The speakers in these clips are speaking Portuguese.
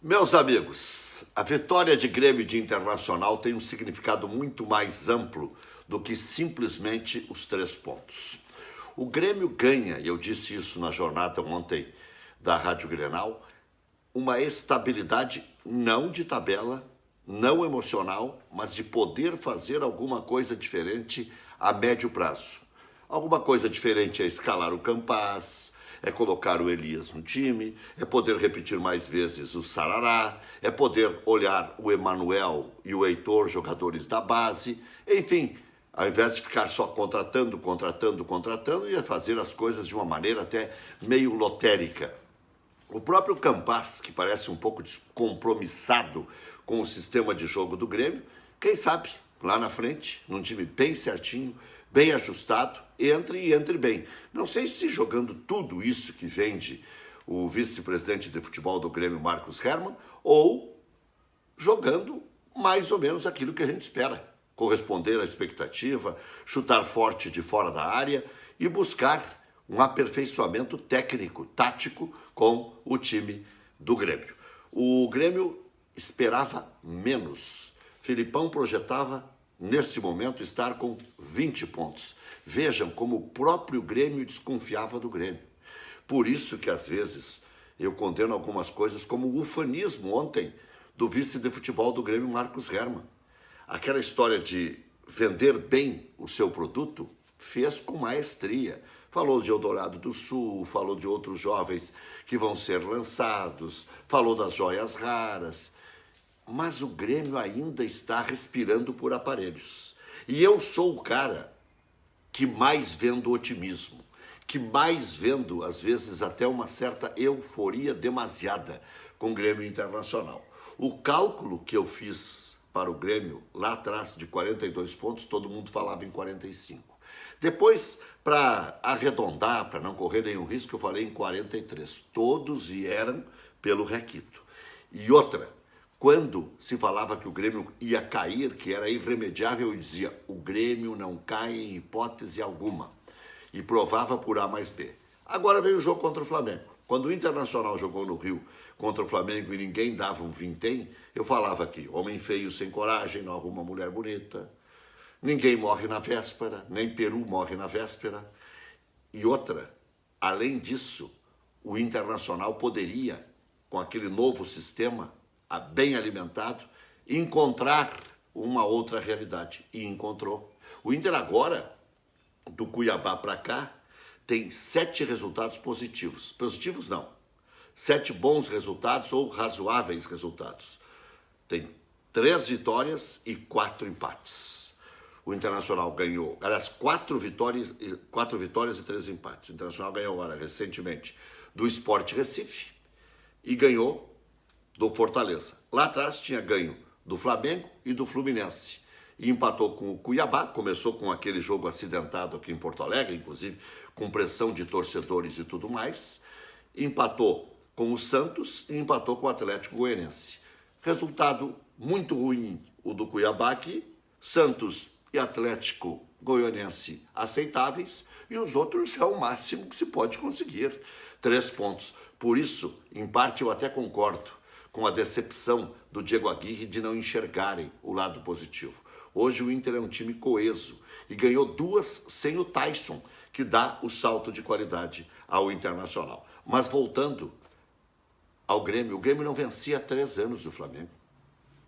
Meus amigos, a vitória de Grêmio e de Internacional tem um significado muito mais amplo do que simplesmente os 3 pontos. O Grêmio ganha, e eu disse isso na jornada ontem da Rádio Grenal, uma estabilidade não de tabela, não emocional, mas de poder fazer alguma coisa diferente a médio prazo. Alguma coisa diferente é escalar o Campaz, é colocar o Elias no time, é poder repetir mais vezes o Sarará, é poder olhar o Emanuel e o Heitor, jogadores da base, enfim, ao invés de ficar só contratando, ia fazer as coisas de uma maneira até meio lotérica. O próprio Campaz, que parece um pouco descompromissado com o sistema de jogo do Grêmio, quem sabe, lá na frente, num time bem certinho, bem ajustado, entre bem. Não sei se jogando tudo isso que vende o vice-presidente de futebol do Grêmio, Marcos Hermann, ou jogando mais ou menos aquilo que a gente espera. Corresponder à expectativa, chutar forte de fora da área e buscar um aperfeiçoamento técnico, tático com o time do Grêmio. O Grêmio esperava menos. Filipão projetava, nesse momento, estar com 20 pontos. Vejam como o próprio Grêmio desconfiava do Grêmio. Por isso que, às vezes, eu condeno algumas coisas como o ufanismo ontem do vice de futebol do Grêmio, Marcos Hermann. Aquela história de vender bem o seu produto, fez com maestria. Falou de Eldorado do Sul, falou de outros jovens que vão ser lançados, falou das joias raras. Mas o Grêmio ainda está respirando por aparelhos. E eu sou o cara que mais vendo otimismo, que mais vendo, às vezes, até uma certa euforia demasiada com o Grêmio Internacional. O cálculo que eu fiz para o Grêmio lá atrás de 42 pontos, todo mundo falava em 45. Depois, para arredondar, para não correr nenhum risco, eu falei em 43. Todos vieram pelo Requito. E outra, quando se falava que o Grêmio ia cair, que era irremediável, eu dizia, o Grêmio não cai em hipótese alguma. E provava por A mais B. Agora veio o jogo contra o Flamengo. Quando o Internacional jogou no Rio contra o Flamengo e ninguém dava um vintém, eu falava aqui, homem feio sem coragem, não arruma mulher bonita. Ninguém morre na véspera, nem Peru morre na véspera. E outra, além disso, o Internacional poderia, com aquele novo sistema, bem alimentado, encontrar uma outra realidade. E encontrou. O Inter agora, do Cuiabá para cá, tem 7 resultados positivos. Positivos não. 7 bons resultados ou razoáveis resultados. Tem 3 vitórias e 4 empates. O Internacional ganhou, aliás, 4 vitórias e 3 empates. O Internacional ganhou agora, recentemente, do Sport Recife e ganhou do Fortaleza. Lá atrás tinha ganho do Flamengo e do Fluminense. E empatou com o Cuiabá, começou com aquele jogo acidentado aqui em Porto Alegre, inclusive com pressão de torcedores e tudo mais. Empatou com o Santos e empatou com o Atlético Goianiense. Resultado muito ruim o do Cuiabá aqui, Santos e Atlético Goianiense aceitáveis, e os outros é o máximo que se pode conseguir, 3 pontos. Por isso, em parte eu até concordo com a decepção do Diego Aguirre de não enxergarem o lado positivo. Hoje o Inter é um time coeso e ganhou 2 sem o Tyson, que dá o salto de qualidade ao Internacional. Mas voltando ao Grêmio, o Grêmio não vencia há 3 anos do Flamengo.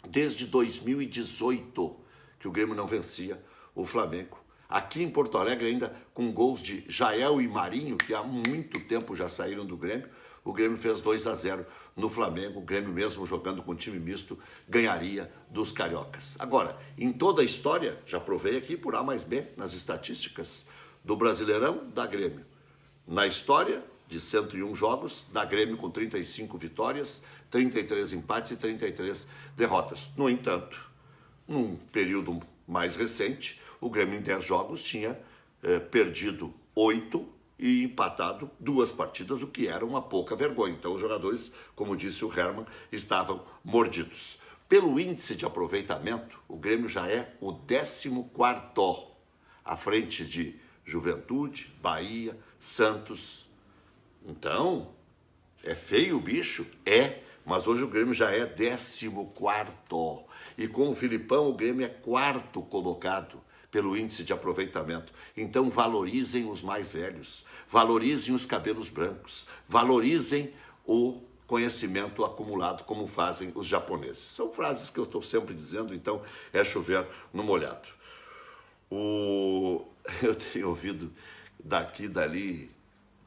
Desde 2018 que o Grêmio não vencia o Flamengo. Aqui em Porto Alegre ainda com gols de Jael e Marinho, que há muito tempo já saíram do Grêmio, o Grêmio fez 2-0 no Flamengo. O Grêmio, mesmo jogando com time misto, ganharia dos cariocas. Agora, em toda a história, já provei aqui por A mais B, nas estatísticas do Brasileirão, da Grêmio. Na história de 101 jogos, da Grêmio com 35 vitórias, 33 empates e 33 derrotas. No entanto, num período mais recente, o Grêmio em 10 jogos tinha perdido 8 e empatado 2 partidas, o que era uma pouca vergonha. Então os jogadores, como disse o Hermann, estavam mordidos. Pelo índice de aproveitamento, o Grêmio já é o 14º, à frente de Juventude, Bahia, Santos. Então, é feio o bicho? É, mas hoje o Grêmio já é 14º. E com o Filipão, o Grêmio é 4º colocado pelo índice de aproveitamento. Então valorizem os mais velhos, valorizem os cabelos brancos, valorizem o conhecimento acumulado, como fazem os japoneses. São frases que eu estou sempre dizendo, então é chover no molhado. Eu tenho ouvido daqui, dali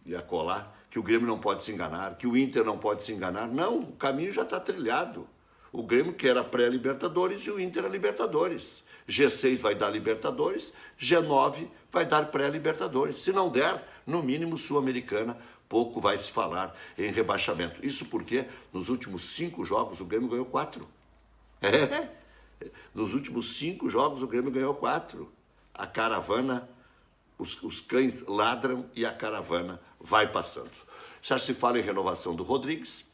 e acolá que o Grêmio não pode se enganar, que o Inter não pode se enganar. Não, o caminho já está trilhado. O Grêmio quer a pré-Libertadores e o Inter a Libertadores. G6 vai dar Libertadores, G9 vai dar pré-Libertadores. Se não der, no mínimo Sul-Americana, pouco vai se falar em rebaixamento. Isso porque nos últimos 5 jogos o Grêmio ganhou 4. Nos últimos 5 jogos o Grêmio ganhou 4. A caravana, os cães ladram e a caravana vai passando. Já se fala em renovação do Rodrigues.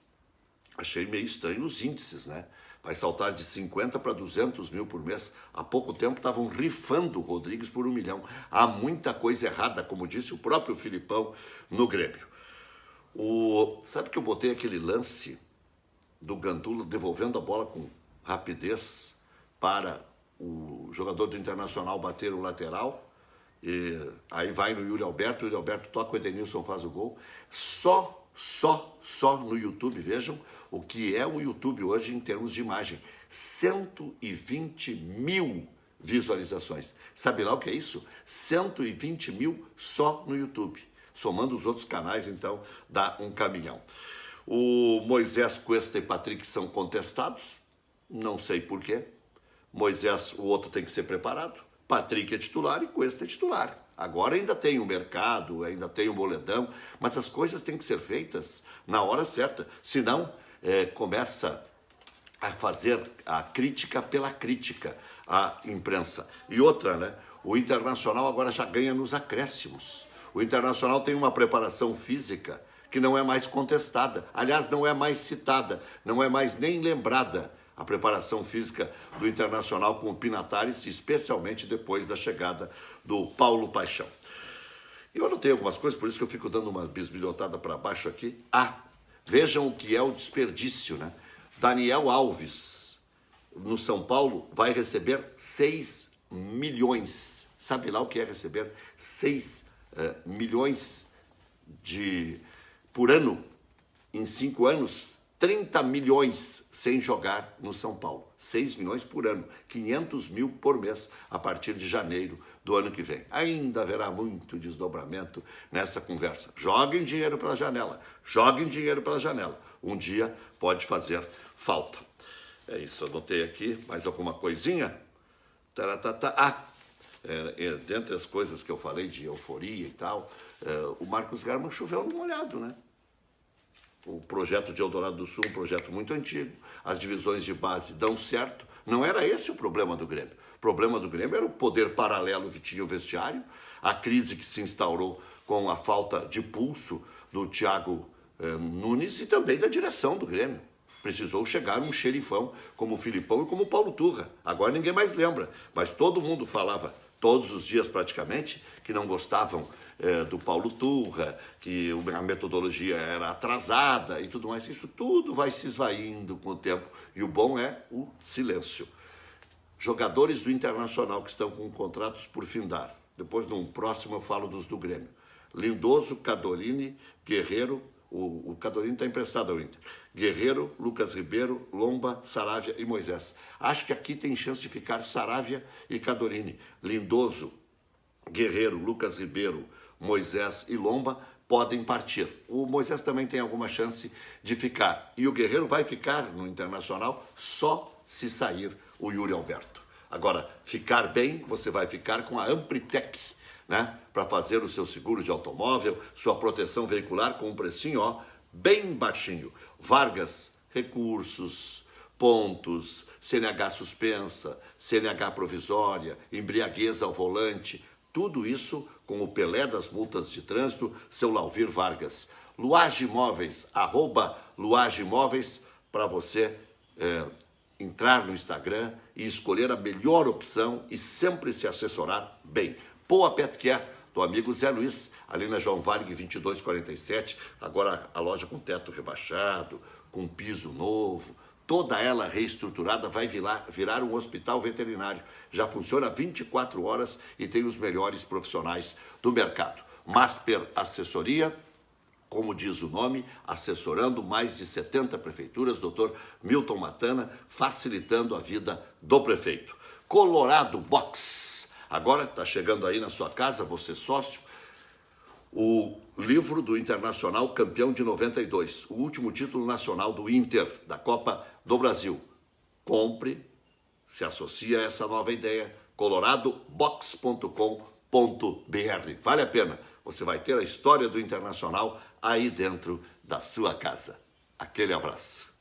Achei meio estranho os índices, né? Vai saltar de 50 para 200 mil por mês. Há pouco tempo estavam rifando o Rodrigues por 1 milhão. Há muita coisa errada, como disse o próprio Filipão no Grêmio. Sabe que eu botei aquele lance do Gandula devolvendo a bola com rapidez para o jogador do Internacional bater o lateral? E aí vai no Yuri Alberto, o Yuri Alberto toca, o Edenilson faz o gol. Só no YouTube, vejam o que é o YouTube hoje em termos de imagem. 120 mil visualizações. Sabe lá o que é isso? 120 mil só no YouTube. Somando os outros canais, então, dá um caminhão. O Moisés, Cuesta e Patrick são contestados. Não sei por quê. Moisés, o outro tem que ser preparado. Patrick é titular e Cuesta é titular. Agora ainda tem o mercado, ainda tem o Moledão, mas as coisas têm que ser feitas na hora certa. Senão, começa a fazer a crítica pela crítica à imprensa. E outra, né? O Internacional agora já ganha nos acréscimos. O Internacional tem uma preparação física que não é mais contestada. Aliás, não é mais citada, não é mais nem lembrada a preparação física do Internacional com o Pinatares, especialmente depois da chegada do Paulo Paixão. E eu anotei algumas coisas, por isso que eu fico dando uma bisbilhotada para baixo aqui. Vejam o que é o desperdício, né? Daniel Alves, no São Paulo, vai receber 6 milhões. Sabe lá o que é receber 6 milhões por ano em 5 anos? 30 milhões sem jogar no São Paulo. 6 milhões por ano. 500 mil por mês a partir de janeiro do ano que vem. Ainda haverá muito desdobramento nessa conversa. Joguem dinheiro pela janela. Joguem dinheiro pela janela. Um dia pode fazer falta. É isso, anotei aqui. Mais alguma coisinha? Dentre as coisas que eu falei de euforia e tal, o Marcos Hermann choveu no molhado, né? O projeto de Eldorado do Sul, um projeto muito antigo, as divisões de base dão certo. Não era esse o problema do Grêmio. O problema do Grêmio era o poder paralelo que tinha o vestiário, a crise que se instaurou com a falta de pulso do Thiago Nunes e também da direção do Grêmio. Precisou chegar um xerifão como o Filipão e como o Paulo Turra. Agora ninguém mais lembra, mas todo mundo falava todos os dias praticamente que não gostavam do Paulo Turra, que a metodologia era atrasada e tudo mais. Isso tudo vai se esvaindo com o tempo e o bom é o silêncio. Jogadores do Internacional que estão com contratos por findar. Depois, num próximo, eu falo dos do Grêmio. Lindoso, Cadorini, Guerreiro, o Cadorini está emprestado ao Inter. Guerreiro, Lucas Ribeiro, Lomba, Saravia e Moisés. Acho que aqui tem chance de ficar Saravia e Cadorini. Lindoso, Guerreiro, Lucas Ribeiro, Moisés e Lomba podem partir. O Moisés também tem alguma chance de ficar. E o Guerreiro vai ficar no Internacional só se sair o Yuri Alberto. Agora, ficar bem, você vai ficar com a Ampritec, né? Para fazer o seu seguro de automóvel, sua proteção veicular com um precinho, bem baixinho. Vargas, recursos, pontos, CNH suspensa, CNH provisória, embriaguez ao volante, tudo isso com o Pelé das multas de trânsito, seu Lauvir Vargas. Luage Imóveis, @Luage Imóveis, para você entrar no Instagram e escolher a melhor opção e sempre se assessorar bem. Poa Pet Care, do amigo Zé Luiz, ali na João Varig 2247, agora a loja com teto rebaixado, com piso novo, toda ela reestruturada, vai virar um hospital veterinário. Já funciona 24 horas e tem os melhores profissionais do mercado. Masper Assessoria, como diz o nome, assessorando mais de 70 prefeituras, Dr. Milton Matana, facilitando a vida do prefeito. Colorado Box, agora está chegando aí na sua casa, você sócio, o livro do Internacional campeão de 92, o último título nacional do Inter, da Copa do Brasil. Compre, se associa a essa nova ideia, coloradobox.com.br. Vale a pena, você vai ter a história do Internacional aí dentro da sua casa. Aquele abraço.